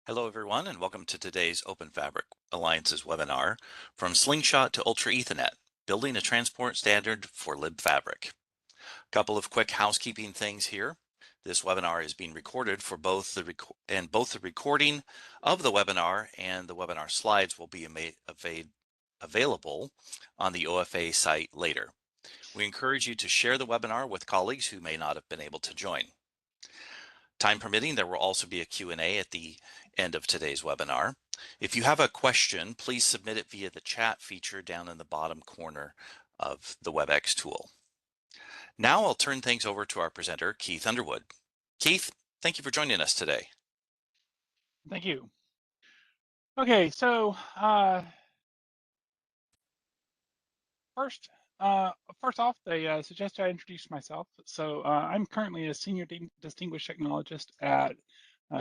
Hello, everyone, and welcome to today's Open Fabric Alliance's webinar, From Slingshot to UltraEthernet, Building a Transport Standard for Libfabric. A couple of quick housekeeping things here. This webinar is being recorded for both the recording of the webinar and the webinar slides will be available on the OFA site later. We encourage you to share the webinar with colleagues who may not have been able to join. Time permitting, there will also be a Q&A at the end of today's webinar. If you have a question, please submit it via the chat feature down in the bottom corner of the WebEx tool. Now I'll turn things over to our presenter, Keith Underwood. Keith, thank you for joining us today. Thank you. Okay, so first off, they suggest I introduce myself. So I'm currently a senior distinguished technologist at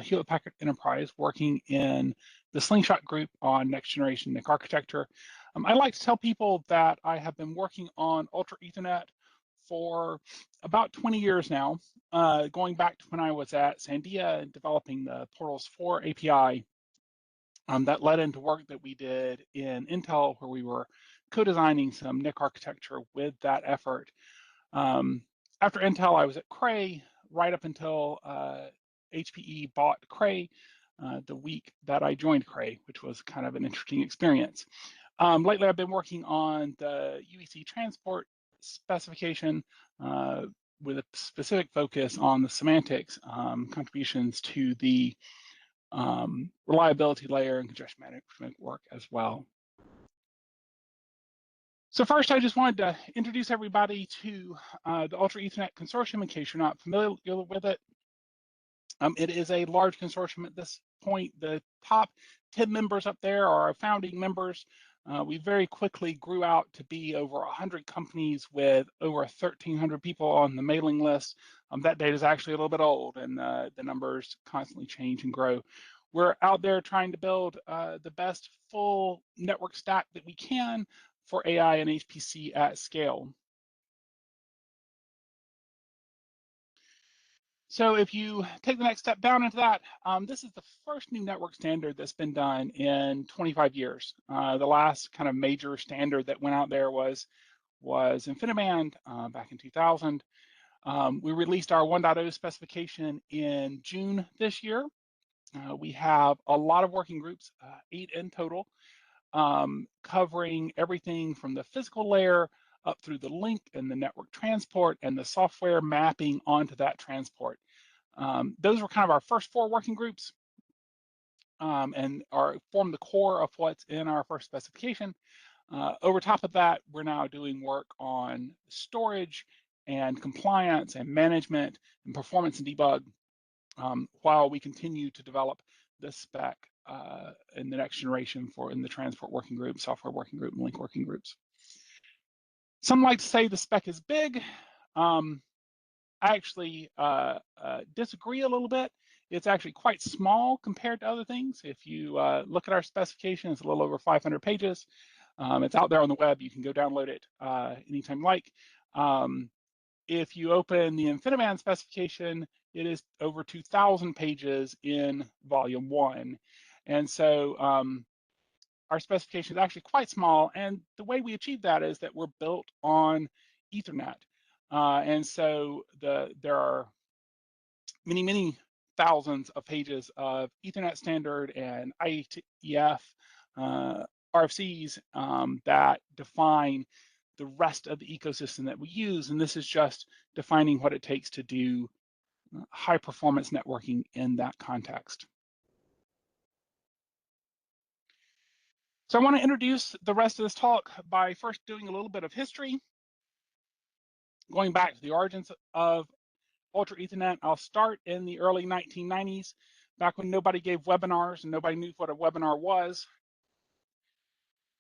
Hewlett-Packard Enterprise, working in the Slingshot group on next generation NIC architecture. I like to tell people that I have been working on UltraEthernet for about 20 years now, going back to when I was at Sandia and developing the Portals 4 API. That led into work that we did in Intel, where we were co-designing some NIC architecture with that effort. After Intel, I was at Cray right up until HPE bought Cray the week that I joined Cray, which was kind of an interesting experience. Lately, I've been working on the UEC transport specification with a specific focus on the semantics contributions to the reliability layer and congestion management work as well. So first, I just wanted to introduce everybody to the UltraEthernet Consortium in case you're not familiar with it. It is a large consortium at this point. The top 10 members up there are our founding members. We very quickly grew out to be over 100 companies with over 1,300 people on the mailing list. That data is actually a little bit old, and the numbers constantly change and grow. We're out there trying to build the best full network stack that we can for AI and HPC at scale. So if you take the next step down into that, this is the first new network standard that's been done in 25 years. The last kind of major standard that went out there was InfiniBand back in 2000. We released our 1.0 specification in June this year. We have a lot of working groups, 8 in total, covering everything from the physical layer up through the link and the network transport and the software mapping onto that transport. Those were kind of our first 4 working groups and form the core of what's in our first specification. Over top of that, we're now doing work on storage and compliance and management and performance and debug while we continue to develop this spec in the next generation in the transport working group, software working group, and link working groups. Some like to say the spec is big. I actually disagree a little bit. It's actually quite small compared to other things. If you look at our specification, it's a little over 500 pages. It's out there on the web. You can go download it anytime you like. If you open the InfiniBand specification, it is over 2,000 pages in volume 1. And so our specification is actually quite small. And the way we achieve that is that we're built on Ethernet. And so there are many, many thousands of pages of Ethernet standard and IETF RFCs that define the rest of the ecosystem that we use. And this is just defining what it takes to do high performance networking in that context. So I want to introduce the rest of this talk by first doing a little bit of history. Going back to the origins of UltraEthernet, I'll start in the early 1990s, back when nobody gave webinars and nobody knew what a webinar was.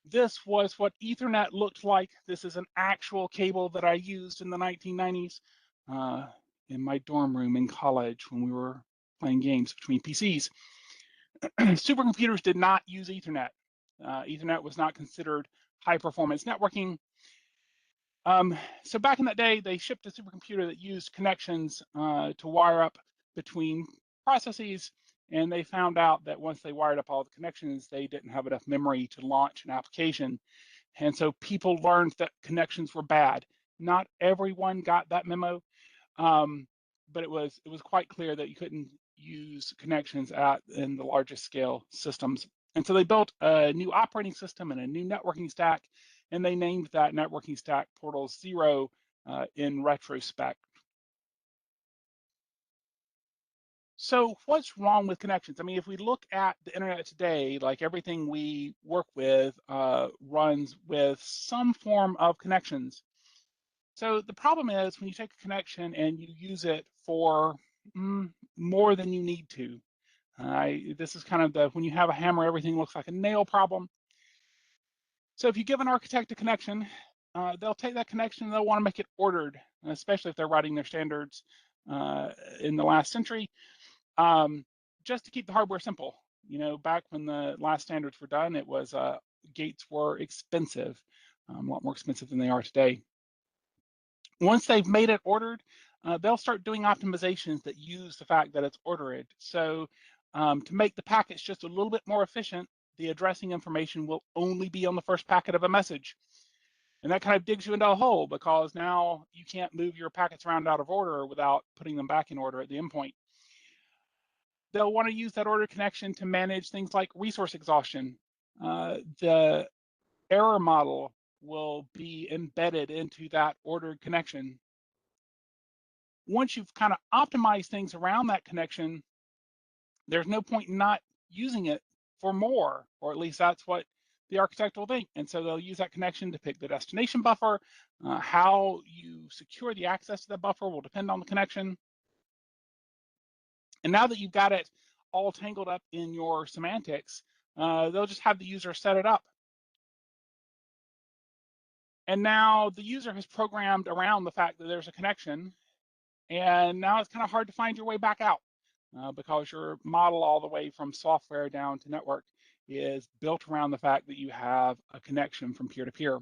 This was what Ethernet looked like. This is an actual cable that I used in the 1990s in my dorm room in college when we were playing games between PCs. Supercomputers did not use Ethernet. Ethernet was not considered high performance networking. So back in that day, they shipped a supercomputer that used connections to wire up between processes And they found out that once they wired up all the connections, they didn't have enough memory to launch an application. And so people learned that connections were bad. Not everyone got that memo, but it was quite clear that you couldn't use connections in the largest scale systems. And so they built a new operating system and a new networking stack, and they named that networking stack Portal 0 in retrospect. So what's wrong with connections? I mean, if we look at the internet today, like everything we work with runs with some form of connections. So the problem is when you take a connection and you use it for more than you need to. This is kind of the when you have a hammer, everything looks like a nail problem. So if you give an architect a connection, they'll take that connection and they'll want to make it ordered, especially if they're writing their standards in the last century, just to keep the hardware simple. You know, back when the last standards were done, it was gates were expensive, a lot more expensive than they are today. Once they've made it ordered, they'll start doing optimizations that use the fact that it's ordered. So to make the packets just a little bit more efficient, the addressing information will only be on the first packet of a message. And that kind of digs you into a hole because now you can't move your packets around out of order without putting them back in order at the endpoint. They'll want to use that order connection to manage things like resource exhaustion. The error model will be embedded into that ordered connection. Once you've kind of optimized things around that connection, there's no point in not using it for more, or at least that's what the architect will think. And so they'll use that connection to pick the destination buffer. How you secure the access to that buffer will depend on the connection. And now that you've got it all tangled up in your semantics, they'll just have the user set it up. And now the user has programmed around the fact that there's a connection, and now it's kind of hard to find your way back out because your model all the way from software down to network is built around the fact that you have a connection from peer to peer.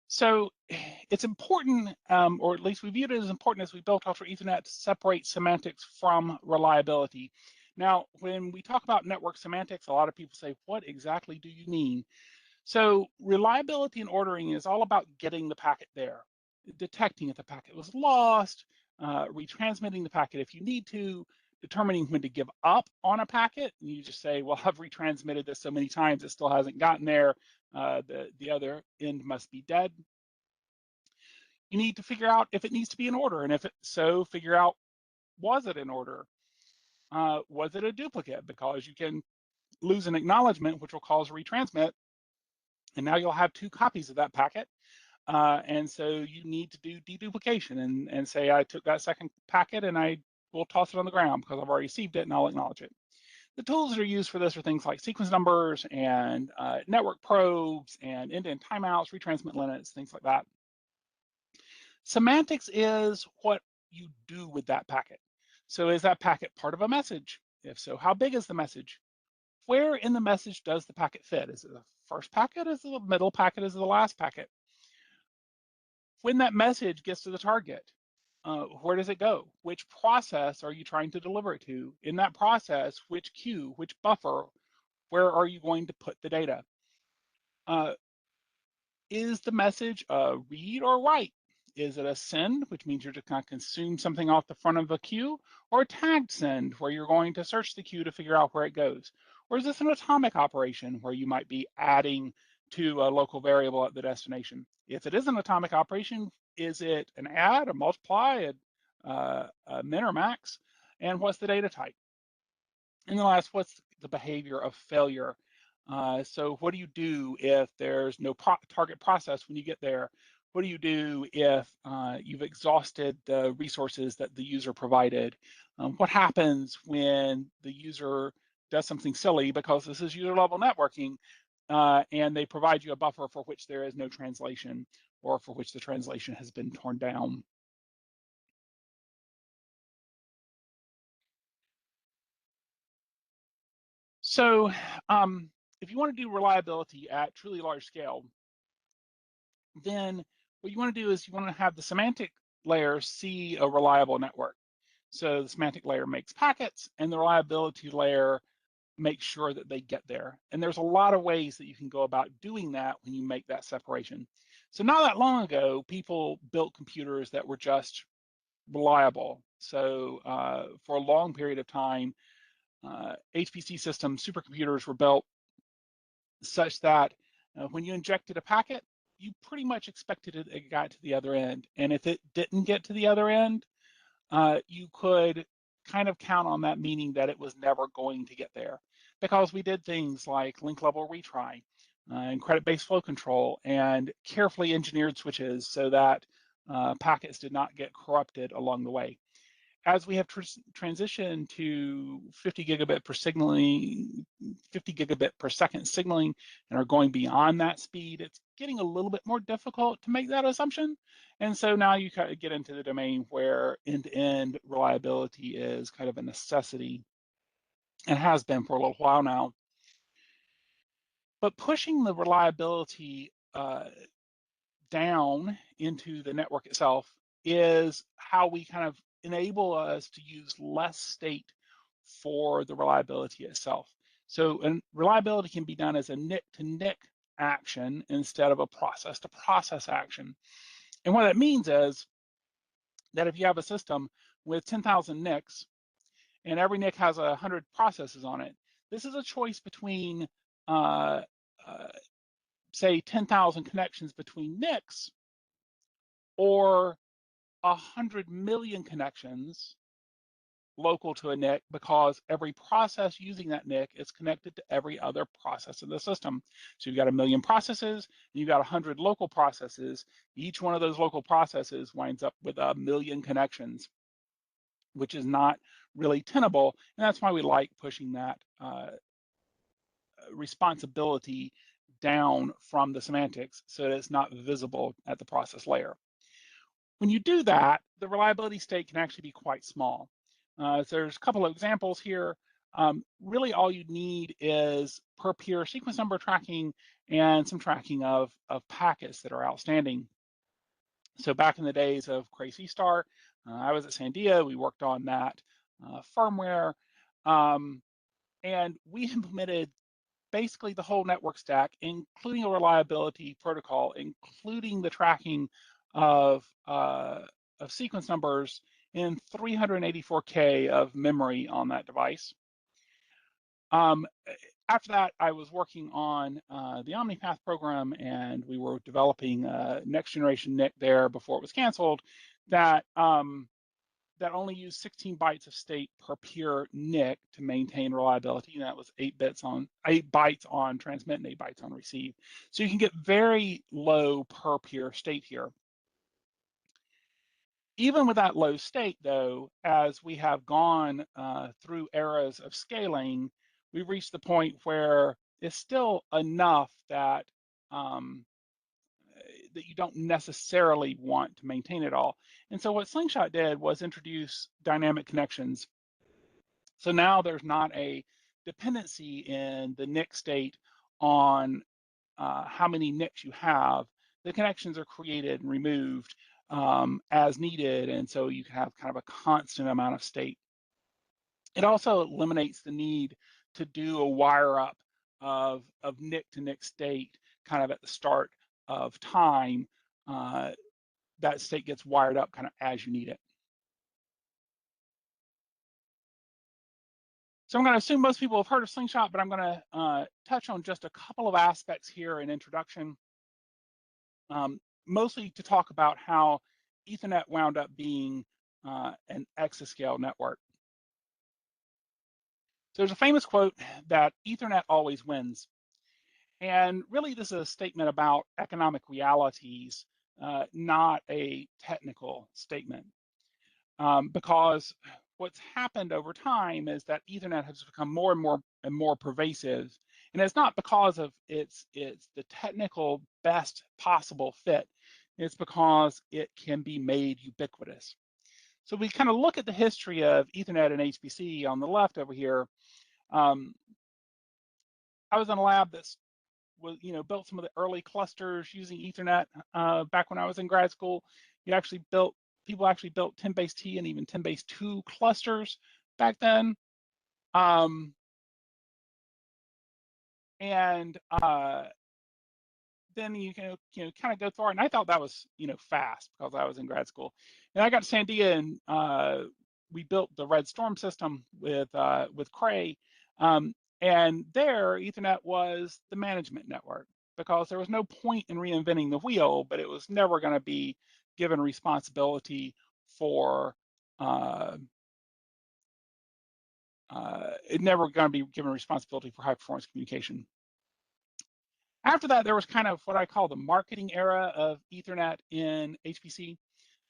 So it's important, or at least we viewed it as important as we built UltraEthernet, to separate semantics from reliability. Now, when we talk about network semantics, a lot of people say, what exactly do you mean? So reliability and ordering is all about getting the packet there, detecting if the packet was lost, retransmitting the packet if you need to, determining when to give up on a packet. And you just say, well, I've retransmitted this so many times, it still hasn't gotten there. The other end must be dead. You need to figure out if it needs to be in order. And if so, figure out, was it in order? Was it a duplicate? Because you can lose an acknowledgement, which will cause a retransmit. And now you'll have two copies of that packet. And so you need to do deduplication and say, I took that second packet and I will toss it on the ground because I've already received it and I'll acknowledge it. The tools that are used for this are things like sequence numbers and network probes and end-to-end timeouts, retransmit limits, things like that. Semantics is what you do with that packet. So is that packet part of a message? If so, how big is the message? Where in the message does the packet fit? Is it the first packet? Is it the middle packet? Is it the last packet? When that message gets to the target, where does it go? Which process are you trying to deliver it to? In that process, which queue, which buffer, where are you going to put the data? Is the message a read or write? Is it a send, which means you're just going to consume something off the front of a queue, or a tagged send, where you're going to search the queue to figure out where it goes? Or is this an atomic operation where you might be adding to a local variable at the destination? If it is an atomic operation, is it an add, a multiply, a min or max? And what's the data type? And then last, what's the behavior of failure? So what do you do if there's no target process when you get there? What do you do if you've exhausted the resources that the user provided? What happens when the user does something silly, because this is user level networking, and they provide you a buffer for which there is no translation, or for which the translation has been torn down? So if you want to do reliability at truly large scale, then what you want to do is you want to have the semantic layers see a reliable network. So the semantic layer makes packets, and the reliability layer makes sure that they get there. And there's a lot of ways that you can go about doing that when you make that separation. So not that long ago, people built computers that were just reliable. So for a long period of time, HPC systems, supercomputers were built such that when you injected a packet, you pretty much expected it got to the other end. And if it didn't get to the other end, you could kind of count on that, meaning that it was never going to get there, because we did things like link level retry and credit-based flow control and carefully engineered switches so that packets did not get corrupted along the way. As we have transitioned to 50 gigabit per second signaling and are going beyond that speed, it's getting a little bit more difficult to make that assumption. And so now you kind of get into the domain where end-to-end reliability is kind of a necessity and has been for a little while now. But pushing the reliability down into the network itself is how we kind of enable us to use less state for the reliability itself. So, and reliability can be done as a NIC-to-NIC action instead of a process-to-process action. And what that means is that if you have a system with 10,000 NICs and every NIC has 100 processes on it, this is a choice between say 10,000 connections between NICs or 100 million connections local to a NIC, because every process using that NIC is connected to every other process in the system. So you've got 1 million processes, and you've got 100 local processes. Each one of those local processes winds up with 1 million connections, which is not really tenable. And that's why we like pushing that responsibility down from the semantics so that it's not visible at the process layer. When you do that, the reliability state can actually be quite small. So there's a couple of examples here. Really all you need is per peer sequence number tracking and some tracking of packets that are outstanding. So back in the days of Cray C-Star, I was at Sandia, we worked on that firmware, and we implemented basically the whole network stack, including a reliability protocol, including the tracking of sequence numbers in 384K of memory on that device. After that, I was working on the OmniPath program, and we were developing a next generation NIC there before it was canceled that that only used 16 bytes of state per peer NIC to maintain reliability, and that was 8 bytes on transmit and 8 bytes on receive. So you can get very low per peer state here. Even with that low state, though, as we have gone through eras of scaling, we've reached the point where it's still enough that that you don't necessarily want to maintain it all. And so what Slingshot did was introduce dynamic connections. So now there's not a dependency in the NIC state on how many NICs you have. The connections are created and removed as needed, and so you can have kind of a constant amount of state. It also eliminates the need to do a wire up of NIC to NIC state kind of at the start of time. That state gets wired up kind of as you need it. So I'm going to assume most people have heard of Slingshot, but I'm going to touch on just a couple of aspects here in introduction, mostly to talk about how Ethernet wound up being an exascale network. So there's a famous quote that Ethernet always wins. And really, this is a statement about economic realities, not a technical statement. Because what's happened over time is that Ethernet has become more and more pervasive. And it's not because of it's the technical best possible fit. It's because it can be made ubiquitous. So we kind of look at the history of Ethernet and HPC on the left over here. I was in a lab that's built some of the early clusters using Ethernet back when I was in grad school. You actually built People actually built 10 base T and even 10 base 2 clusters back then. Then you can kind of go through it. And I thought that was fast because I was in grad school. And I got to Sandia and we built the Red Storm system with Cray. And there, Ethernet was the management network because there was no point in reinventing the wheel, but it was never going to be given responsibility for high performance communication. After that, there was kind of what I call the marketing era of Ethernet in HPC.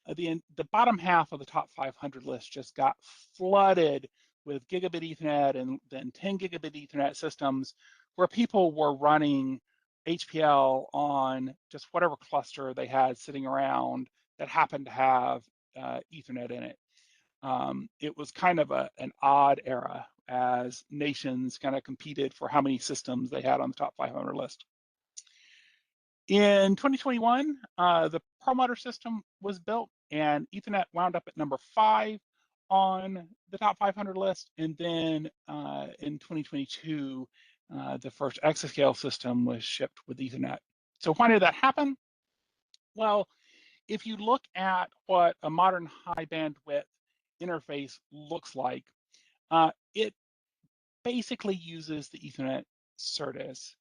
The bottom half of the top 500 list just got flooded with gigabit Ethernet and then 10 gigabit Ethernet systems where people were running HPL on just whatever cluster they had sitting around that happened to have Ethernet in it. It was kind of an odd era as nations kind of competed for how many systems they had on the top 500 list. In 2021, the Perlmutter system was built and Ethernet wound up at number 5 on the top 500 list. And then in 2022, the first exascale system was shipped with Ethernet. So why did that happen? Well, if you look at what a modern high bandwidth interface looks like, it basically uses the Ethernet SerDes.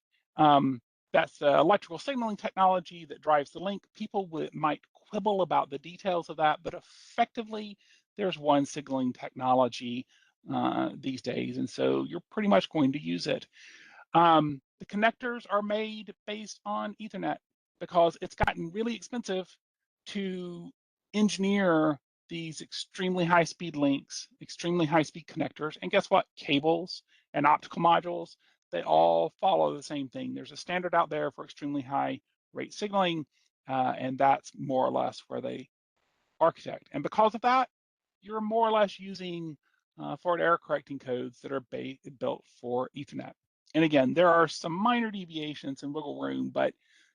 That's the electrical signaling technology that drives the link. People might quibble about the details of that, but effectively, there's one signaling technology these days, and so you're pretty much going to use it. The connectors are made based on Ethernet because it's gotten really expensive to engineer these extremely high-speed links, extremely high-speed connectors, and guess what? Cables and optical modules, they all follow the same thing. There's a standard out there for extremely high rate signaling, and that's more or less where they architect. And because of that, you're more or less using forward error correcting codes that are built for Ethernet. And again, there are some minor deviations and wiggle room, but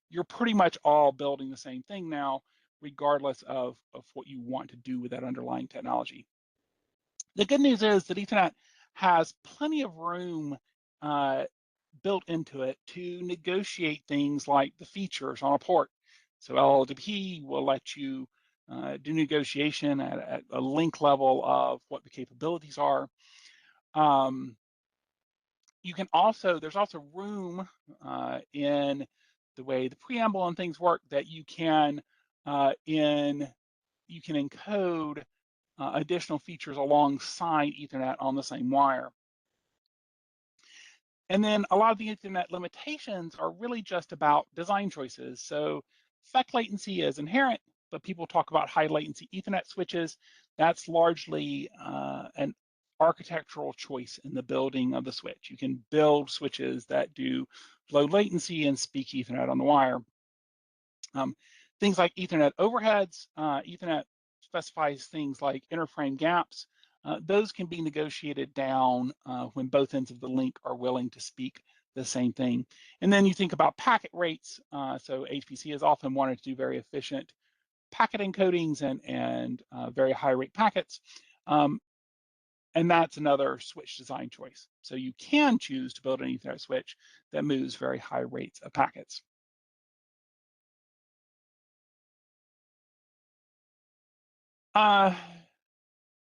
you're pretty much all building the same thing now, regardless of what you want to do with that underlying technology. The good news is that Ethernet has plenty of room built into it to negotiate things like the features on a port. So LLDP will let you do negotiation at a link level of what the capabilities are. You can also, there's also room in the way the preamble and things work that you can encode additional features alongside Ethernet on the same wire. And then a lot of the Ethernet limitations are really just about design choices. So FEC latency is inherent, but people talk about high latency Ethernet switches. That's largely an architectural choice in the building of the switch. You can build switches that do low latency and speak Ethernet on the wire. Things like Ethernet overheads, Ethernet specifies things like interframe gaps. Those can be negotiated down when both ends of the link are willing to speak the same thing. And then you think about packet rates. So HPC has often wanted to do very efficient packet encodings and very high rate packets. And that's another switch design choice. So you can choose to build an Ethernet switch that moves very high rates of packets.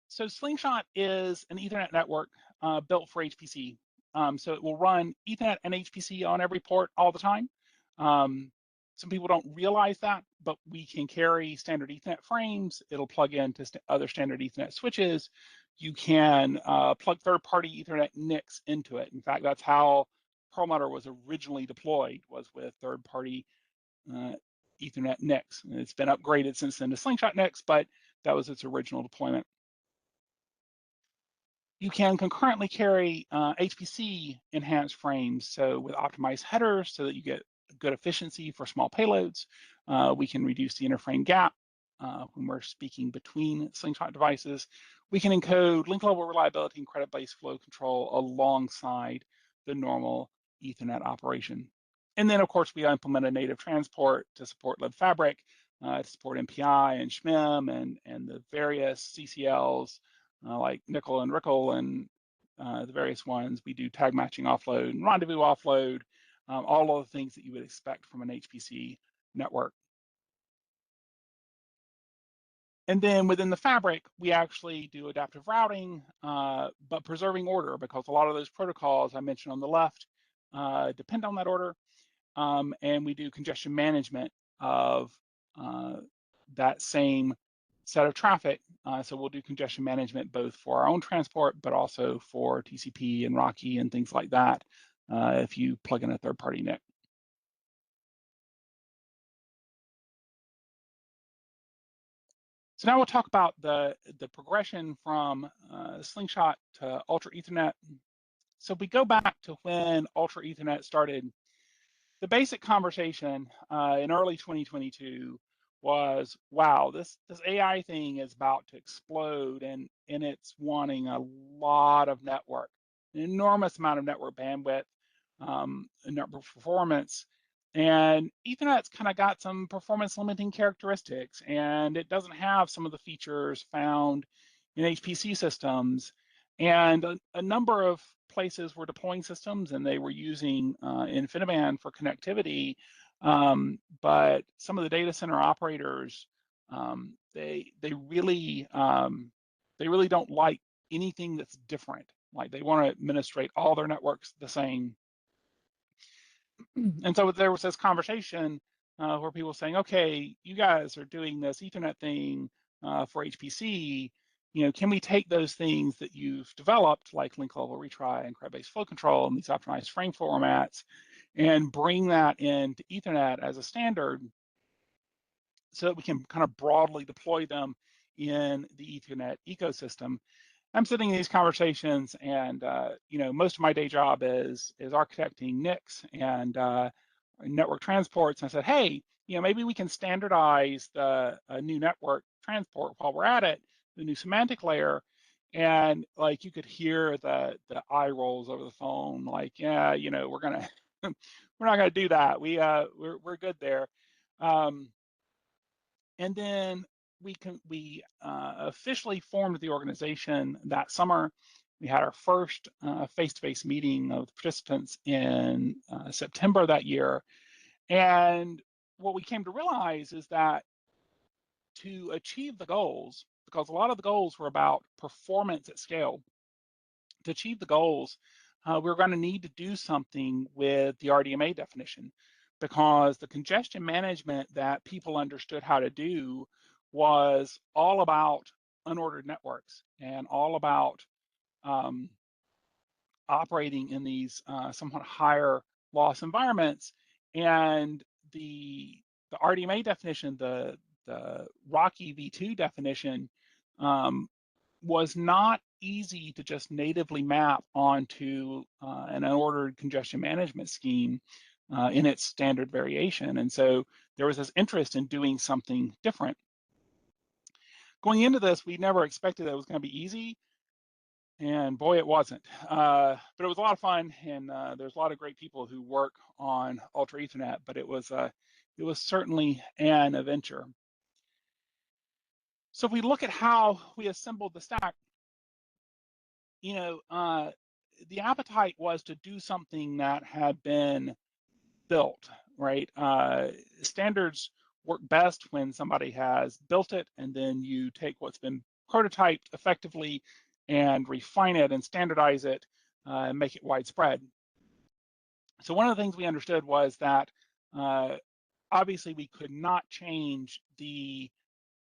So Slingshot is an Ethernet network built for HPC. So it will run Ethernet and HPC on every port all the time. Some people don't realize that, but we can carry standard Ethernet frames. It'll plug into other standard Ethernet switches. You can plug third-party Ethernet NICs into it. In fact, that's how Perlmutter was originally deployed, was with third-party Ethernet NICs. And it's been upgraded since then to Slingshot NICs, but that was its original deployment. You can concurrently carry HPC enhanced frames, so with optimized headers so that you get good efficiency for small payloads. We can reduce the interframe gap when we're speaking between Slingshot devices. We can encode link level reliability and credit-based flow control alongside the normal Ethernet operation. And then, of course, we implement a native transport to support Libfabric to support MPI and SHMEM and the various CCLs like nickel and RICL and the various ones. We do tag matching offload and rendezvous offload, all of the things that you would expect from an HPC network. And then within the fabric, we actually do adaptive routing, but preserving order, because a lot of those protocols I mentioned on the left depend on that order. And we do congestion management of that same set of traffic. So we'll do congestion management both for our own transport, but also for TCP and Rocky and things like that if you plug in a third-party NIC. So now we'll talk about the progression from Slingshot to UltraEthernet. So if we go back to when UltraEthernet started, the basic conversation in early 2022 was, wow, this AI thing is about to explode, and it's wanting a lot of network, an enormous amount of network bandwidth, network performance. And Ethernet's kind of got some performance limiting characteristics, and it doesn't have some of the features found in HPC systems. And a number of places were deploying systems, and they were using InfiniBand for connectivity. But some of the data center operators, they really don't like anything that's different. Like, they want to administrate all their networks the same. And so there was this conversation where people were saying, okay, you guys are doing this Ethernet thing for HPC. Can we take those things that you've developed, like link level retry and crowd-based flow control and these optimized frame formats, and bring that into Ethernet as a standard so that we can kind of broadly deploy them in the Ethernet ecosystem? I'm sitting in these conversations, and most of my day job is architecting NICs and network transports. And I said, hey, maybe we can standardize the new network transport while we're at it, the new semantic layer. And like, you could hear the eye rolls over the phone, like, yeah, we're gonna we're not gonna do that. We're good there. And then we officially formed the organization that summer. We had our first face-to-face meeting of participants in September that year. And what we came to realize is that to achieve the goals, because a lot of the goals were about performance at scale, to achieve the goals, we're going to need to do something with the RDMA definition, because the congestion management that people understood how to do was all about unordered networks and all about operating in these somewhat higher loss environments. And the RDMA definition, the Rocky v2 definition, was not easy to just natively map onto an unordered congestion management scheme in its standard variation. And so there was this interest in doing something different. Going into this, we never expected that it was going to be easy. And boy, it wasn't. But it was a lot of fun, and there's a lot of great people who work on UltraEthernet, but it was certainly an adventure. So if we look at how we assembled the stack, the appetite was to do something that had been built, right? Standards work best when somebody has built it, and then you take what's been prototyped effectively and refine it and standardize it and make it widespread. So one of the things we understood was that obviously we could not change the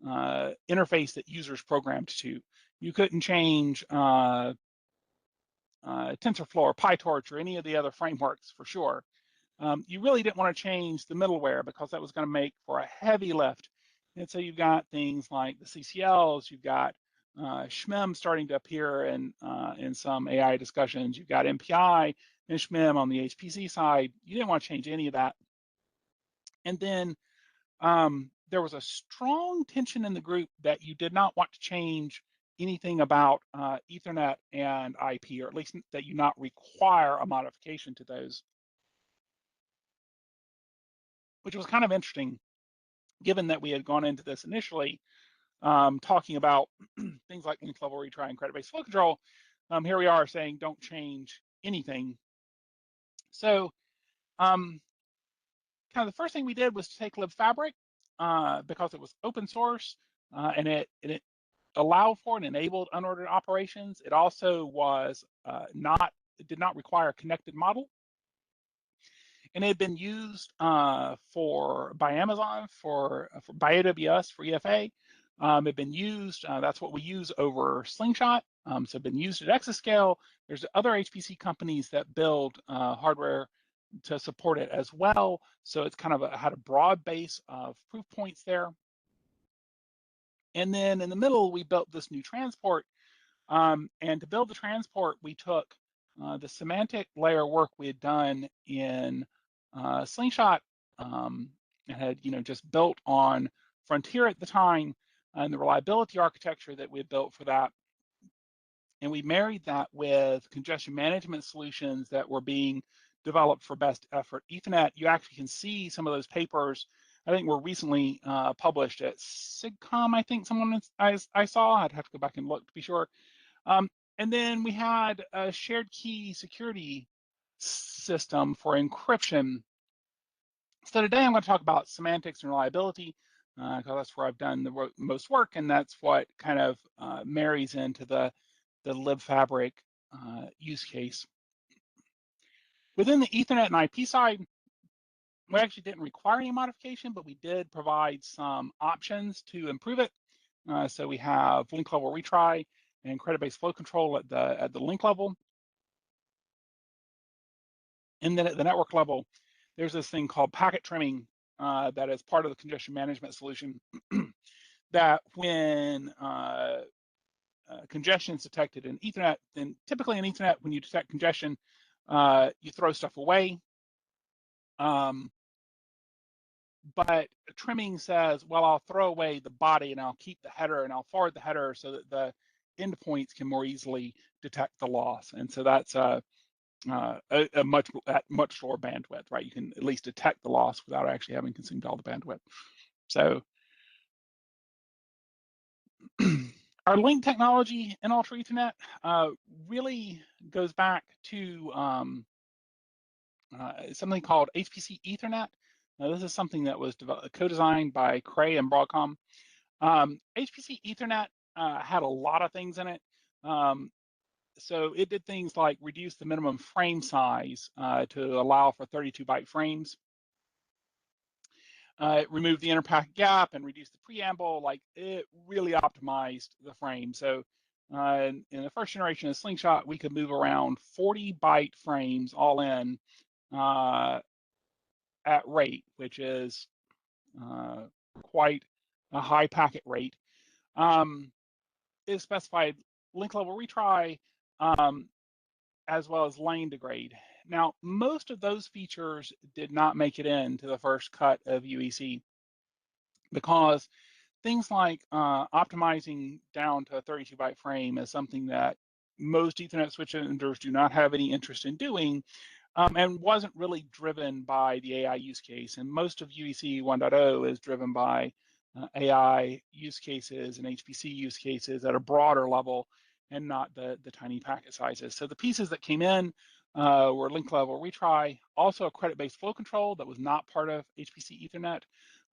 interface that users programmed to. You couldn't change TensorFlow or PyTorch or any of the other frameworks for sure. You really didn't want to change the middleware, because that was going to make for a heavy lift. And so you've got things like the CCLs, you've got SHMEM starting to appear in some AI discussions. You've got MPI and SHMEM on the HPC side. You didn't want to change any of that. And then there was a strong tension in the group that you did not want to change anything about Ethernet and IP, or at least that you not require a modification to those, which was kind of interesting. given that we had gone into this initially talking about things like link level retry and credit-based flow control, here we are saying don't change anything. So kind of the first thing we did was to take Libfabric because it was open source and it allowed for and enabled unordered operations. It also was it did not require a connected model. And it had been used by Amazon, by AWS for EFA. It had been used, that's what we use over Slingshot. So it's been used at exascale. There's other HPC companies that build hardware to support it as well. So it's kind of had a broad base of proof points there. And then in the middle, we built this new transport. And to build the transport, we took the semantic layer work we had done in Slingshot and had just built on Frontier at the time and the reliability architecture that we had built for that. And we married that with congestion management solutions that were being developed for best effort Ethernet. You actually can see some of those papers. I think were recently published at SIGCOM. I think I saw. I'd have to go back and look to be sure. And then we had a shared key security system for encryption. So today I'm going to talk about semantics and reliability because that's where I've done the most work, and that's what kind of marries into the Libfabric use case. Within the Ethernet and IP side, we actually didn't require any modification, but we did provide some options to improve it. So we have link level retry and credit-based flow control at the link level. And then at the network level, there's this thing called packet trimming that is part of the congestion management solution that when congestion is detected in Ethernet, then typically in Ethernet, when you detect congestion, you throw stuff away. But trimming says, well, I'll throw away the body and I'll keep the header and I'll forward the header so that the endpoints can more easily detect the loss. And so that's at much lower bandwidth, right? You can at least detect the loss without actually having consumed all the bandwidth. So our link technology in UltraEthernet really goes back to something called HPC Ethernet. Now, this is something that was co-designed by Cray and Broadcom. HPC Ethernet had a lot of things in it. So it did things like reduce the minimum frame size to allow for 32-byte frames. It removed the interpacket gap and reduced the preamble. Like, it really optimized the frame. So in the first generation of Slingshot, we could move around 40-byte frames all in at rate, which is quite a high packet rate. It specified link level retry as well as lane degrade. Now, most of those features did not make it into the first cut of UEC because things like optimizing down to a 32-byte frame is something that most Ethernet switch vendors do not have any interest in doing. And wasn't really driven by the AI use case. And most of UEC 1.0 is driven by AI use cases and HPC use cases at a broader level and not the tiny packet sizes. So the pieces that came in were link level retry, also a credit-based flow control that was not part of HPC Ethernet,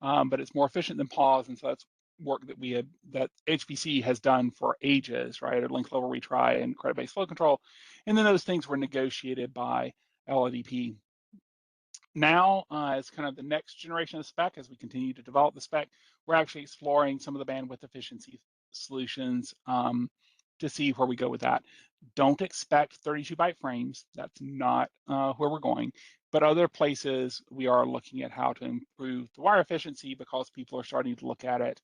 but it's more efficient than PAWS. And so that's work that HPC has done for ages, right? Or link level retry and credit-based flow control. And then those things were negotiated by LLDP. Now, as kind of the next generation of spec, as we continue to develop the spec, we're actually exploring some of the bandwidth efficiency solutions to see where we go with that. Don't expect 32-byte frames. That's not where we're going. But other places, we are looking at how to improve the wire efficiency because people are starting to look at it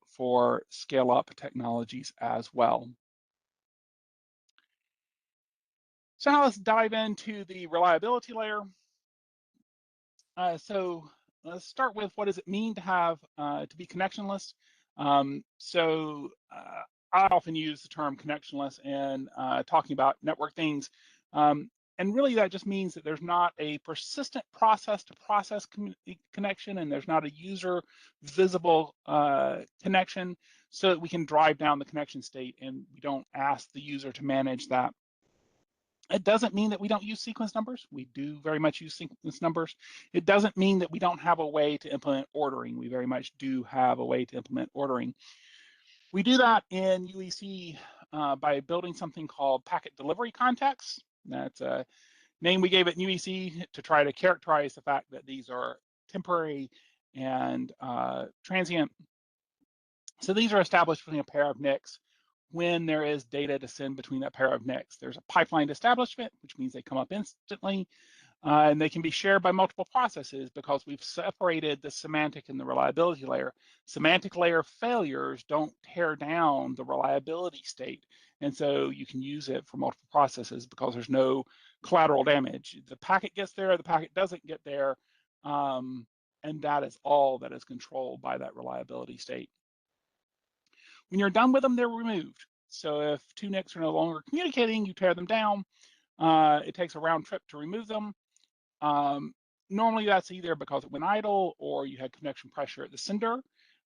for scale-up technologies as well. So now let's dive into the reliability layer. So let's start with what does it mean to have to be connectionless. I often use the term connectionless in talking about network things. And really that just means that there's not a persistent process-to-process connection, and there's not a user visible connection, so that we can drive down the connection state and we don't ask the user to manage that. It doesn't mean that we don't use sequence numbers. We do very much use sequence numbers. It doesn't mean that we don't have a way to implement ordering. We very much do have a way to implement ordering. We do that in UEC by building something called packet delivery contexts. That's a name we gave it in UEC to try to characterize the fact that these are temporary and transient. So these are established between a pair of NICs when there is data to send between that pair of NICs. There's a pipeline establishment, which means they come up instantly, and they can be shared by multiple processes because we've separated the semantic and the reliability layer. Semantic layer failures don't tear down the reliability state, and so you can use it for multiple processes because there's no collateral damage. The packet gets there, the packet doesn't get there, and that is all that is controlled by that reliability state. When you're done with them, they're removed. So if two NICs are no longer communicating, you tear them down. It takes a round trip to remove them. Normally that's either because it went idle, or you had connection pressure at the sender,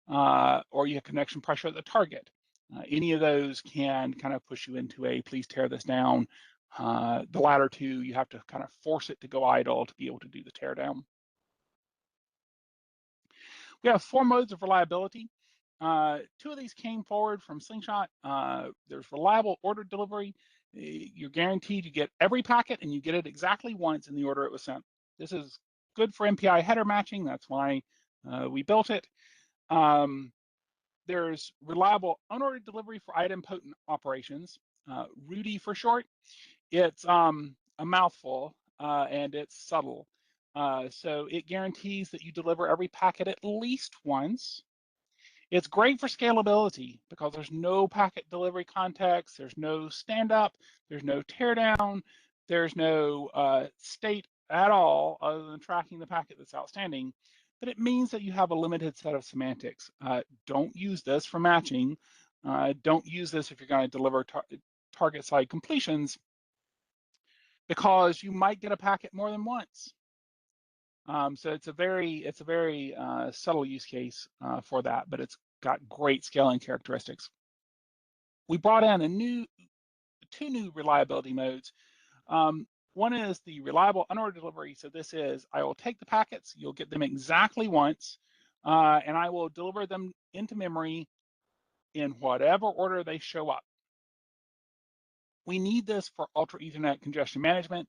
or you had connection pressure at the target. Any of those can kind of push you into a please tear this down. The latter two, you have to kind of force it to go idle to be able to do the teardown. We have 4 modes of reliability. 2 of these came forward from Slingshot. There's reliable order delivery. You're guaranteed you get every packet and you get it exactly once in the order it was sent. This is good for MPI header matching. That's why we built it. There's reliable unordered delivery for idempotent operations, RUDI for short. It's a mouthful and it's subtle. So it guarantees that you deliver every packet at least once. It's great for scalability because there's no packet delivery context, there's no stand-up, there's no teardown, there's no state at all other than tracking the packet that's outstanding. But it means that you have a limited set of semantics. Don't use this for matching. Don't use this if you're going to deliver target side completions, because you might get a packet more than once. So it's a very subtle use case for that, but it's got great scaling characteristics. We brought in two new reliability modes. One is the reliable unordered delivery. So this is, I will take the packets, you'll get them exactly once, and I will deliver them into memory in whatever order they show up. We need this for UltraEthernet congestion management.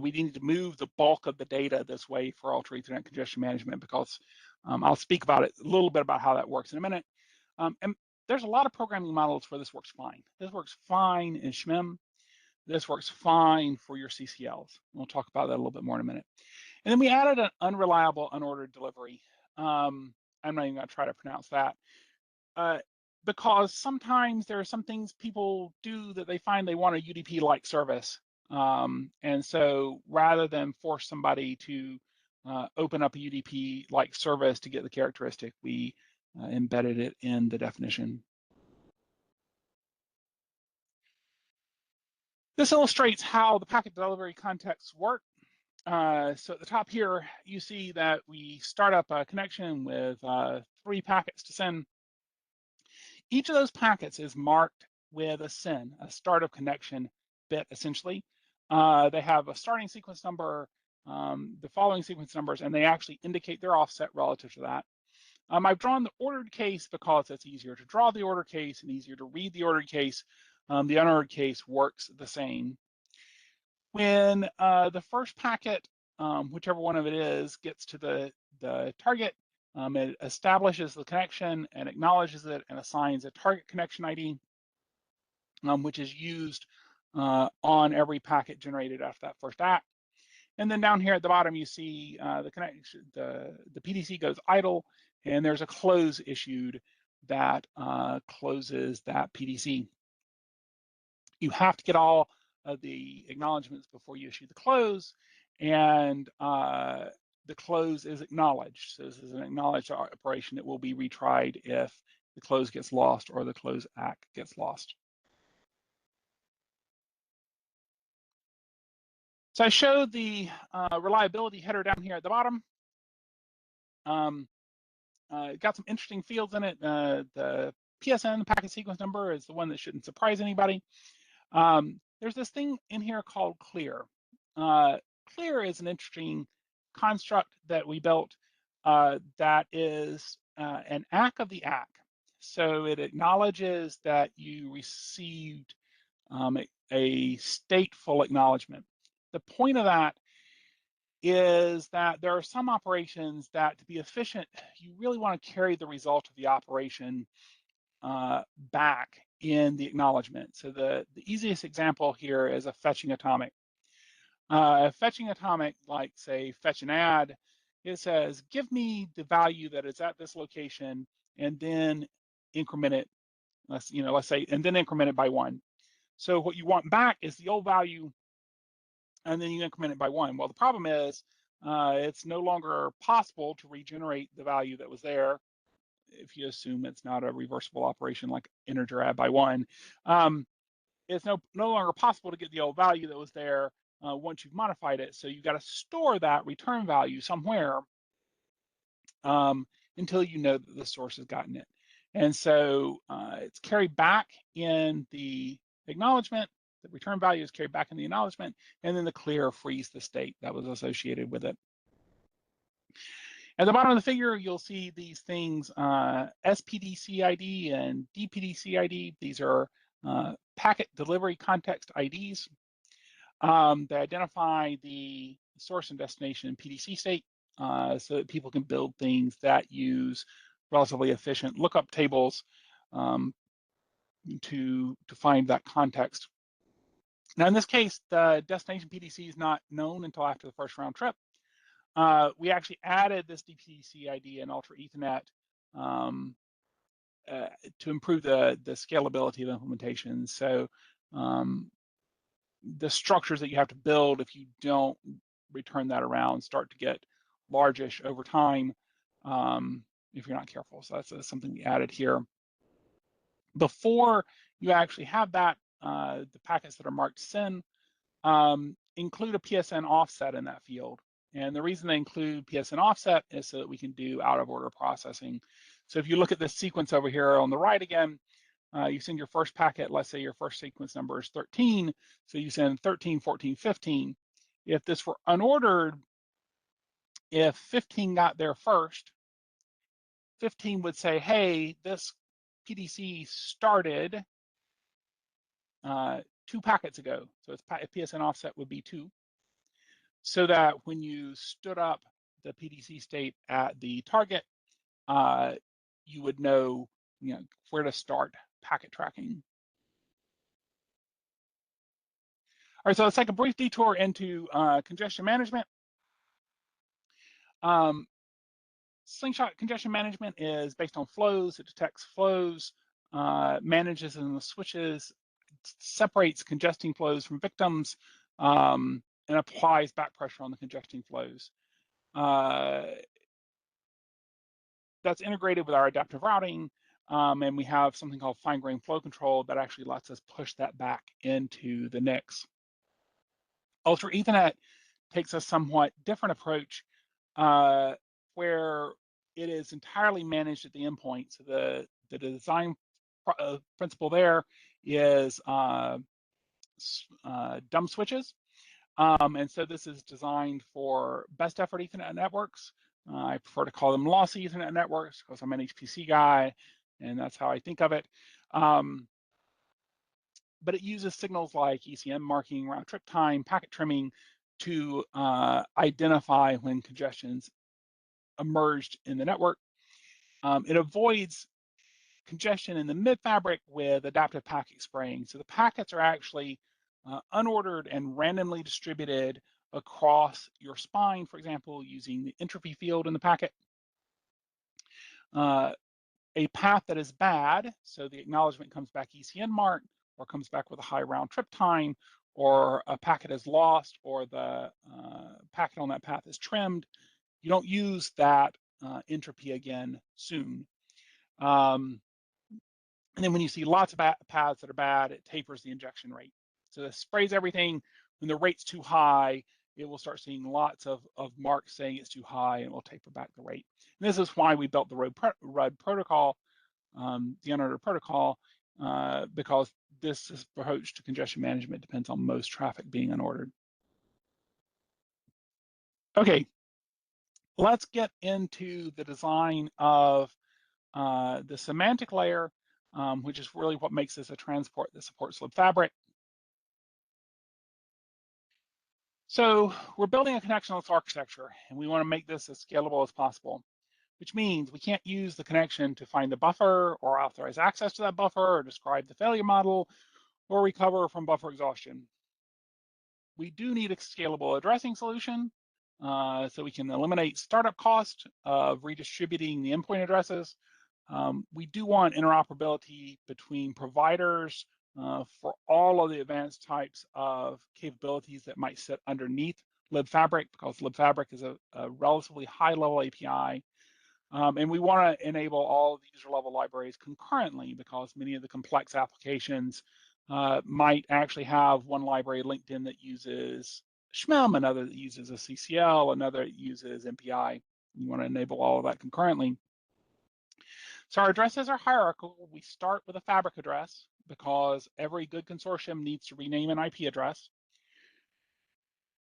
We need to move the bulk of the data this way for UltraEthernet congestion management, because I'll speak about it a little bit about how that works in a minute. And there's a lot of programming models where this works fine. This works fine in SHMEM. This works fine for your CCLs. We'll talk about that a little bit more in a minute. And then we added an unreliable unordered delivery. I'm not even going to try to pronounce that. Because sometimes there are some things people do that they find they want a UDP-like service. And so rather than force somebody to open up a UDP-like service to get the characteristic, we embedded it in the definition. This illustrates how the packet delivery contexts work. So at the top here, you see that we start up a connection with 3 packets to send. Each of those packets is marked with a SYN, a start of connection bit, essentially. They have a starting sequence number, the following sequence numbers, and they actually indicate their offset relative to that. I've drawn the ordered case because it's easier to draw the ordered case and easier to read the ordered case. The unordered case works the same. When the first packet, whichever one of it is, gets to the target, it establishes the connection and acknowledges it and assigns a target connection ID, which is used on every packet generated after that first act. And then down here at the bottom, you see the connection, the PDC goes idle, and there's a close issued that closes that PDC. You have to get all of the acknowledgements before you issue the close, and the close is acknowledged. So this is an acknowledged operation that will be retried if the close gets lost or the close act gets lost. So I showed the reliability header down here at the bottom. It got some interesting fields in it. The PSN, packet sequence number, is the one that shouldn't surprise anybody. There's this thing in here called clear. Clear is an interesting construct that we built that is an ACK of the ACK. So it acknowledges that you received a stateful acknowledgement. The point of that is that there are some operations that, to be efficient, you really want to carry the result of the operation back in the acknowledgement. So the easiest example here is a fetching atomic. Fetching atomic, like say fetch and add, it says give me the value that is at this location and then increment it. Let's say, and then increment it by 1. So what you want back is the old value, and then you increment it by 1. Well, the problem is it's no longer possible to regenerate the value that was there if you assume it's not a reversible operation like integer add by 1. It's no longer possible to get the old value that was there once you've modified it. So you've got to store that return value somewhere until you know that the source has gotten it. And so it's carried back in the acknowledgement. The return value is carried back in the acknowledgement, and then the clear frees the state that was associated with it. At the bottom of the figure, you'll see these things, SPDC ID and DPDC ID. These are packet delivery context IDs. They identify the source and destination PDC state so that people can build things that use relatively efficient lookup tables to find that context. Now, in this case, the destination PDC is not known until after the first round trip. We actually added this DPDC ID in UltraEthernet to improve the scalability of implementation. So the structures that you have to build if you don't return that around start to get largish over time if you're not careful. So that's something we added here. Before you actually have that, the packets that are marked SYN include a PSN offset in that field. And the reason they include PSN offset is so that we can do out of order processing. So if you look at this sequence over here on the right again, you send your first packet, let's say your first sequence number is 13, so you send 13, 14, 15. If this were unordered, if 15 got there first, 15 would say, hey, this PDC started 2 packets ago. So its PSN offset would be 2. So that when you stood up the PDC state at the target, you would know, where to start packet tracking. All right, so let's take a brief detour into congestion management. Slingshot congestion management is based on flows. It detects flows, manages in the switches, separates congesting flows from victims, and applies back pressure on the congesting flows. That's integrated with our adaptive routing, and we have something called fine-grained flow control that actually lets us push that back into the NICs. UltraEthernet takes a somewhat different approach where it is entirely managed at the endpoint. So the design principle there is dumb switches. And so this is designed for best effort Ethernet networks. I prefer to call them lossy Ethernet networks because I'm an HPC guy, and that's how I think of it. But it uses signals like ECM marking, round trip time, packet trimming to identify when congestions emerged in the network. It avoids congestion in the mid-fabric with adaptive packet spraying. So the packets are actually unordered and randomly distributed across your spine, for example, using the entropy field in the packet. A path that is bad, so the acknowledgement comes back ECN marked, or comes back with a high round trip time, or a packet is lost, or the packet on that path is trimmed, you don't use that entropy again soon. And then when you see lots of paths that are bad, it tapers the injection rate. So this sprays everything, when the rate's too high, it will start seeing lots of marks saying it's too high, and it will taper back the rate. And this is why we built the RUD protocol, the unordered protocol, because this approach to congestion management depends on most traffic being unordered. Okay, let's get into the design of the semantic layer, which is really what makes this a transport that supports Libfabric. So we're building a connectionless architecture, and we want to make this as scalable as possible, which means we can't use the connection to find the buffer or authorize access to that buffer or describe the failure model or recover from buffer exhaustion. We do need a scalable addressing solution, so we can eliminate startup cost of redistributing the endpoint addresses. We do want interoperability between providers for all of the advanced types of capabilities that might sit underneath Libfabric, because Libfabric is a relatively high-level API. And we want to enable all of the user-level libraries concurrently, because many of the complex applications might actually have one library linked in that uses SHMEM, another that uses a CCL, another that uses MPI. You want to enable all of that concurrently. So our addresses are hierarchical. We start with a fabric address because every good consortium needs to rename an IP address.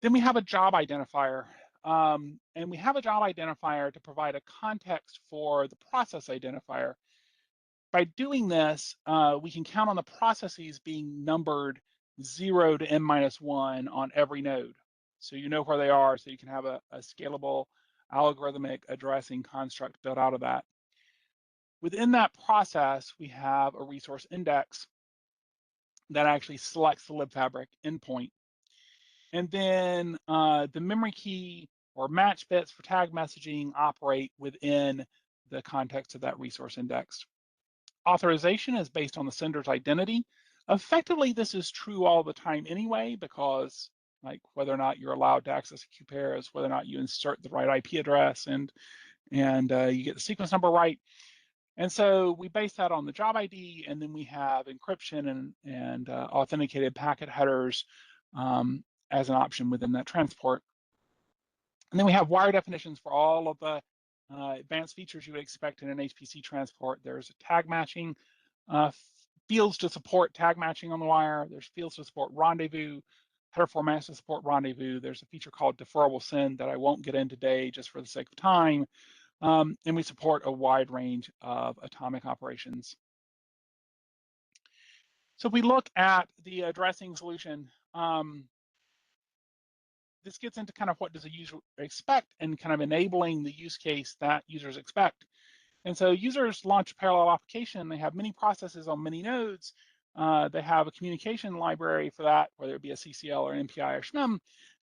Then we have a job identifier. And we have a job identifier to provide a context for the process identifier. By doing this, we can count on the processes being numbered 0 to n-1 on every node. So you know where they are, so you can have a scalable algorithmic addressing construct built out of that. Within that process, we have a resource index that actually selects the Libfabric endpoint. And then the memory key or match bits for tag messaging operate within the context of that resource index. Authorization is based on the sender's identity. Effectively, this is true all the time anyway, because like whether or not you're allowed to access a queue pair is whether or not you insert the right IP address and you get the sequence number right. And so we base that on the job ID, and then we have encryption and authenticated packet headers as an option within that transport. And then we have wire definitions for all of the advanced features you would expect in an HPC transport. There's tag matching, fields to support tag matching on the wire. There's fields to support rendezvous, header formats to support rendezvous. There's a feature called deferrable send that I won't get in today just for the sake of time. And we support a wide range of atomic operations. So if we look at the addressing solution, this gets into kind of what does a user expect and kind of enabling the use case that users expect. And so users launch a parallel application. They have many processes on many nodes. They have a communication library for that, whether it be a CCL or an MPI or SHMEM,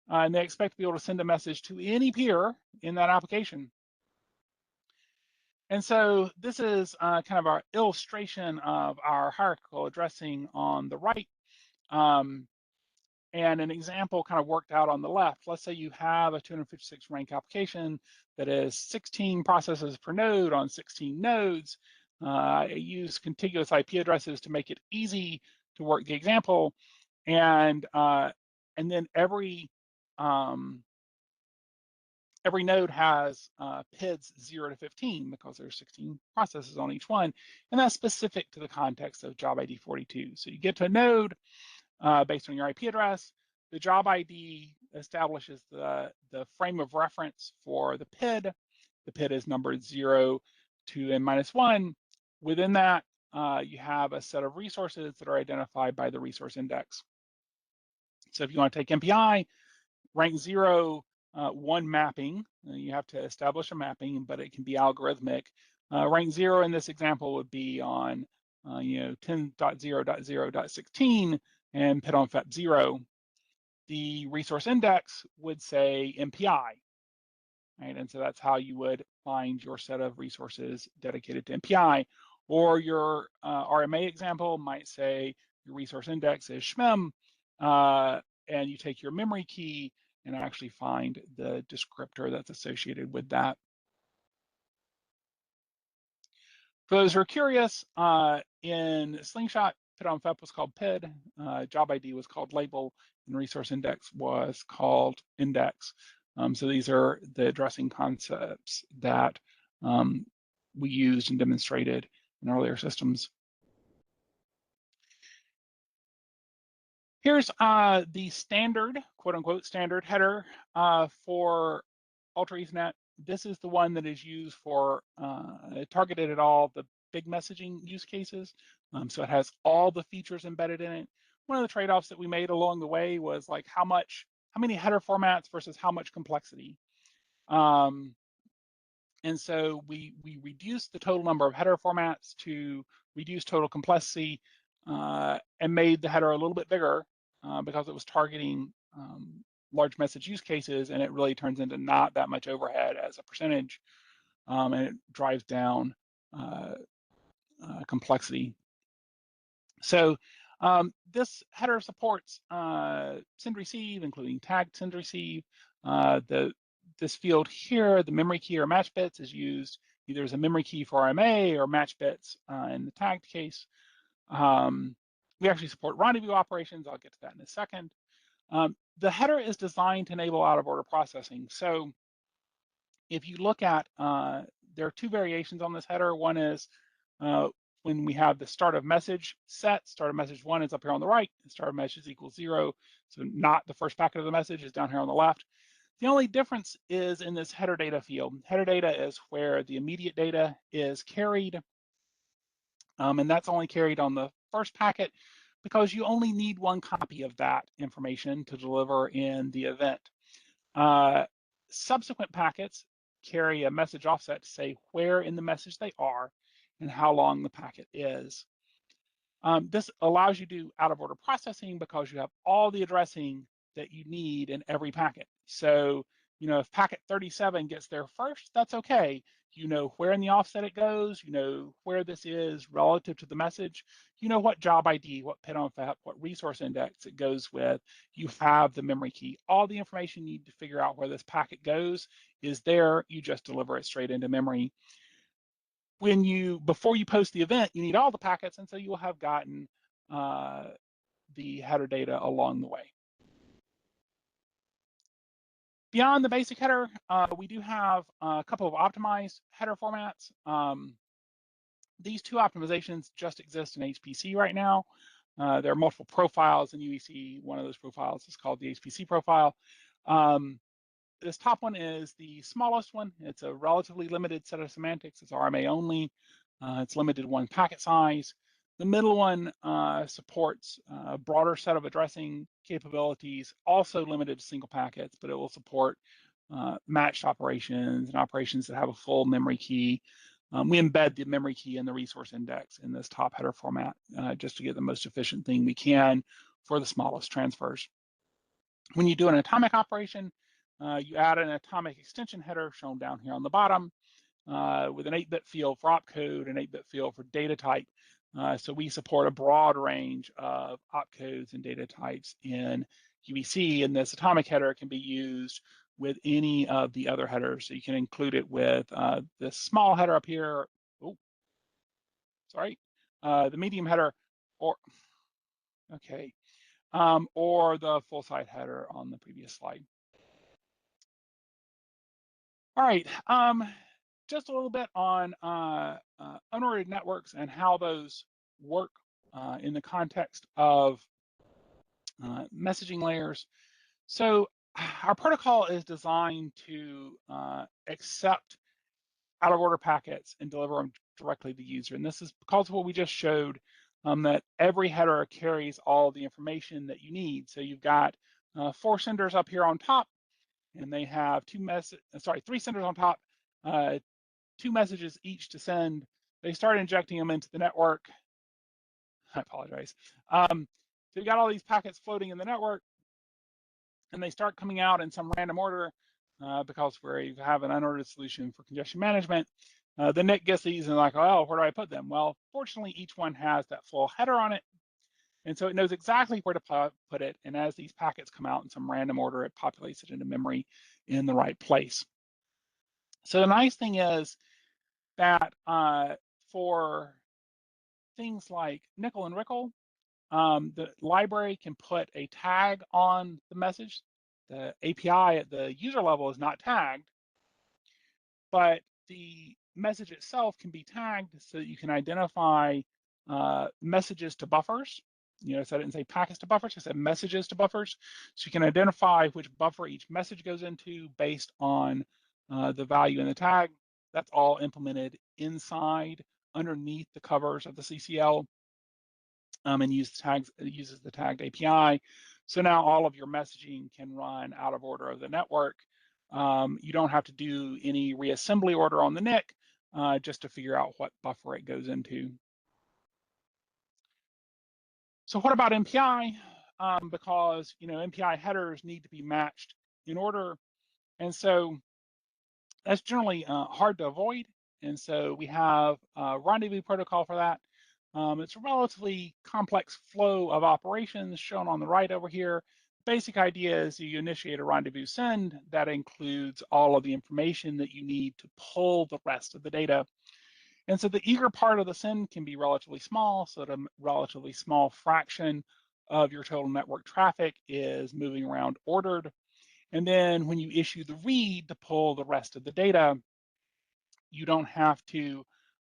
and they expect to be able to send a message to any peer in that application. And so this is kind of our illustration of our hierarchical addressing on the right. And an example kind of worked out on the left. Let's say you have a 256 rank application that is 16 processes per node on 16 nodes. I use contiguous IP addresses to make it easy to work the example. And then every node has PIDs 0 to 15 because there's 16 processes on each one, and that's specific to the context of job ID 42. So you get to a node based on your IP address. The job ID establishes the frame of reference for the PID. The PID is numbered 0 to n-1. Within that, you have a set of resources that are identified by the resource index. So if you want to take MPI, rank 0, 1 mapping, you have to establish a mapping, but it can be algorithmic. Rank 0 in this example would be on 10.0.0.16 and PID on FEP 0. The resource index would say MPI, right? And so that's how you would find your set of resources dedicated to MPI. Or your RMA example might say your resource index is SHMEM, and you take your memory key and actually find the descriptor that's associated with that. For those who are curious, in Slingshot, PID-on-FEP was called PID, job ID was called label, and resource index was called index. So these are the addressing concepts that we used and demonstrated in earlier systems. Here's the standard, quote unquote, standard header for UltraEthernet. This is the one that is used for targeted at all the big messaging use cases. So it has all the features embedded in it. One of the trade-offs that we made along the way was like how many header formats versus how much complexity. And so we reduced the total number of header formats to reduce total complexity and made the header a little bit bigger because it was targeting large message use cases, and it really turns into not that much overhead as a percentage, and it drives down complexity. So this header supports send receive, including tagged send receive. This field here, the memory key or match bits, is used either as a memory key for RMA or match bits in the tagged case. We actually support rendezvous operations. I'll get to that in a second. The header is designed to enable out-of-order processing. So if you look at, there are two variations on this header. One is when we have the start of message set. Start of message 1 is up here on the right, and start of message equals 0. So not the first packet of the message is down here on the left. The only difference is in this header data field. Header data is where the immediate data is carried, and that's only carried on the first packet because you only need one copy of that information to deliver in the event. Subsequent packets carry a message offset to say where in the message they are and how long the packet is. This allows you to do out-of-order processing because you have all the addressing that you need in every packet. So, if packet 37 gets there first, that's okay. You know where in the offset it goes, you know where this is relative to the message, you know what job ID, what PID-on-FEP, what resource index it goes with, you have the memory key. All the information you need to figure out where this packet goes is there, you just deliver it straight into memory. Before you post the event, you need all the packets, and so you will have gotten the header data along the way. Beyond the basic header, we do have a couple of optimized header formats. These two optimizations just exist in HPC right now. There are multiple profiles in UEC. One of those profiles is called the HPC profile. This top one is the smallest one. It's a relatively limited set of semantics. It's RMA only. It's limited one packet size. The middle one supports a broader set of addressing capabilities, also limited to single packets, but it will support matched operations and operations that have a full memory key. We embed the memory key and the resource index in this top header format just to get the most efficient thing we can for the smallest transfers. When you do an atomic operation, you add an atomic extension header shown down here on the bottom with an 8-bit field for opcode, an 8-bit field for data type. So we support a broad range of opcodes and data types in UEC, and this atomic header can be used with any of the other headers. So you can include it with this small header up here. Oh, sorry, the medium header, or the full site header on the previous slide. All right, just a little bit on unordered networks and how those work in the context of messaging layers. So our protocol is designed to accept out-of-order packets and deliver them directly to the user. And this is because of what we just showed, that every header carries all the information that you need. So you've got 4 senders up here on top, and they have 3 senders on top, 2 messages each to send. They start injecting them into the network. I apologize. So you got all these packets floating in the network, and they start coming out in some random order because we have an unordered solution for congestion management. The NIC gets these and like, oh, where do I put them? Well, fortunately, each one has that full header on it. And so it knows exactly where to put it. And as these packets come out in some random order, it populates it into memory in the right place. So the nice thing is that for things like nickel and nickel, the library can put a tag on the message. The API at the user level is not tagged, but the message itself can be tagged so that you can identify messages to buffers. So I didn't say packets to buffers, I said messages to buffers. So you can identify which buffer each message goes into based on the value in the tag. That's all implemented inside, underneath the covers of the CCL, and uses the tagged API. So now all of your messaging can run out of order of the network. You don't have to do any reassembly order on the NIC just to figure out what buffer it goes into. So what about MPI? Because MPI headers need to be matched in order, and so that's generally hard to avoid. And so we have a rendezvous protocol for that. It's a relatively complex flow of operations shown on the right over here. Basic idea is you initiate a rendezvous send that includes all of the information that you need to pull the rest of the data. And so the eager part of the send can be relatively small, so that a relatively small fraction of your total network traffic is moving around ordered. And then when you issue the read to pull the rest of the data, you don't have to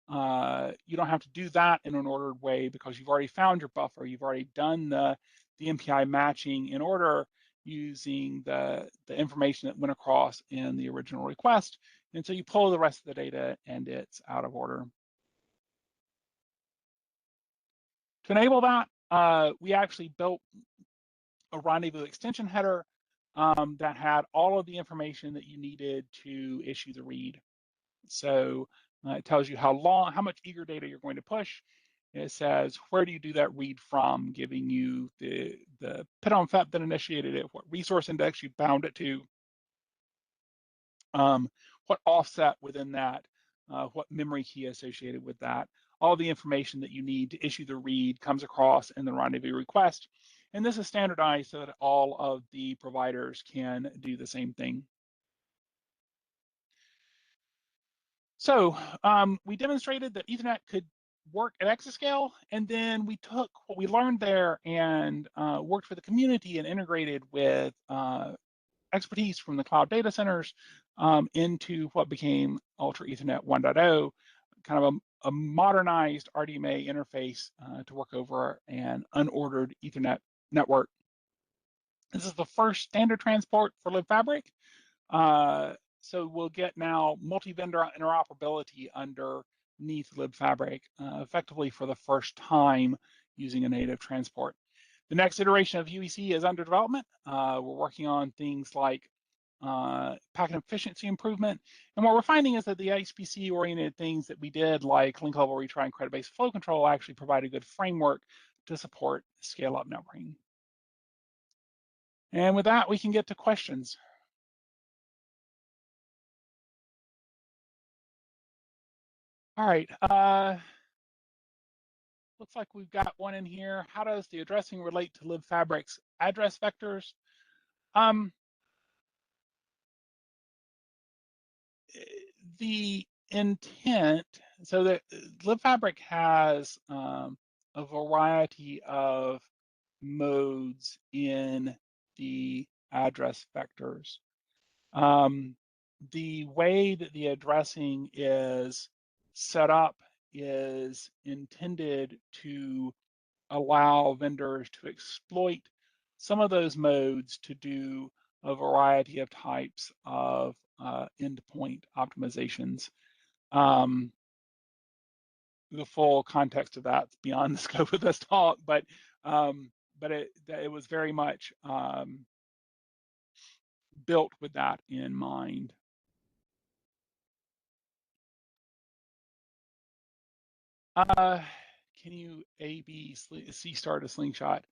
do that in an ordered way because you've already found your buffer. You've already done the MPI matching in order using the information that went across in the original request. And so you pull the rest of the data and it's out of order. To enable that, we actually built a rendezvous extension header that had all of the information that you needed to issue the read. So it tells you how much eager data you're going to push. It says, where do you do that read from, giving you the PID-on FEP that initiated it, what resource index you bound it to, what offset within that, what memory key associated with that. All the information that you need to issue the read comes across in the rendezvous request. And this is standardized so that all of the providers can do the same thing. So we demonstrated that Ethernet could work at exascale, and then we took what we learned there and worked with the community and integrated with expertise from the cloud data centers into what became UltraEthernet 1.0, kind of a modernized RDMA interface to work over an unordered Ethernet network. This is the first standard transport for Libfabric. So we'll get now multi-vendor interoperability underneath Libfabric, effectively for the first time using a native transport. The next iteration of UEC is under development. We're working on things like packet efficiency improvement. And what we're finding is that the HPC-oriented things that we did, like link level retry and credit-based flow control, actually provide a good framework to support scale-up networking. And with that, we can get to questions. All right. Looks like we've got one in here. How does the addressing relate to Libfabric's address vectors? The intent, so that Libfabric has a variety of modes in the address vectors. The way that the addressing is set up is intended to allow vendors to exploit some of those modes to do a variety of types of endpoint optimizations. The full context of that's beyond the scope of this talk, but it was very much built with that in mind. Can you A/B C-star to Slingshot?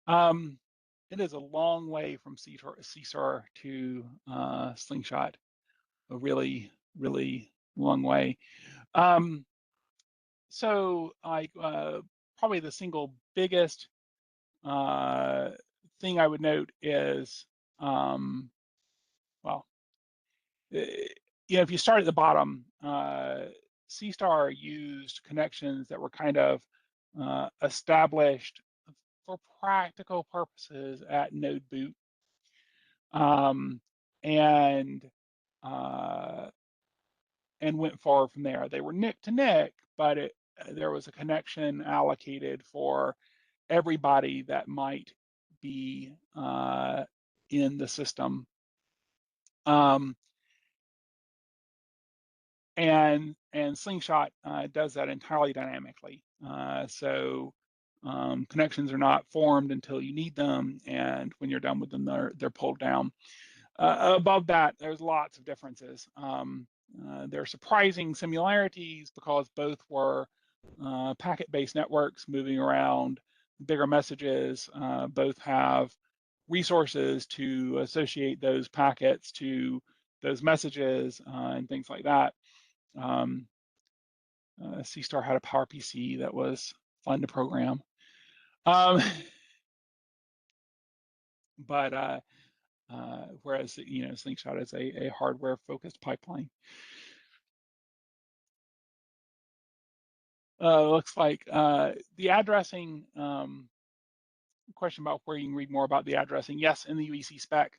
It is a long way from C-star to Slingshot, a really, really long way. So probably the single biggest thing I would note is, well, if you start at the bottom, C-star used connections that were kind of established for practical purposes at node boot. And went forward from there. They were NIC to NIC, but there was a connection allocated for everybody that might be in the system. And Slingshot does that entirely dynamically. So connections are not formed until you need them, and when you're done with them, they're pulled down. Above that, there's lots of differences. There are surprising similarities because both were packet-based networks moving around bigger messages. Both have resources to associate those packets to those messages and things like that. C-Star had a PowerPC that was fun to program. But whereas, you know, Slingshot is a hardware-focused pipeline. Looks like the addressing, question about where you can read more about the addressing. Yes, in the UEC spec.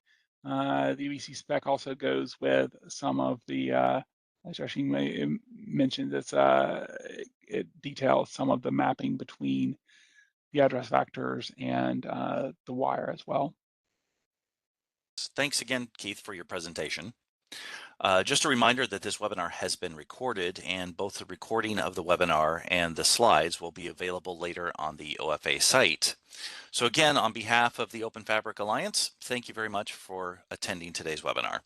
The UEC spec also goes with some of the, as Joshing mentioned, it details some of the mapping between the address vectors and the wire as well. Thanks again, Keith, for your presentation. Just a reminder that this webinar has been recorded, and both the recording of the webinar and the slides will be available later on the OFA site. So again, on behalf of the Open Fabric Alliance, thank you very much for attending today's webinar.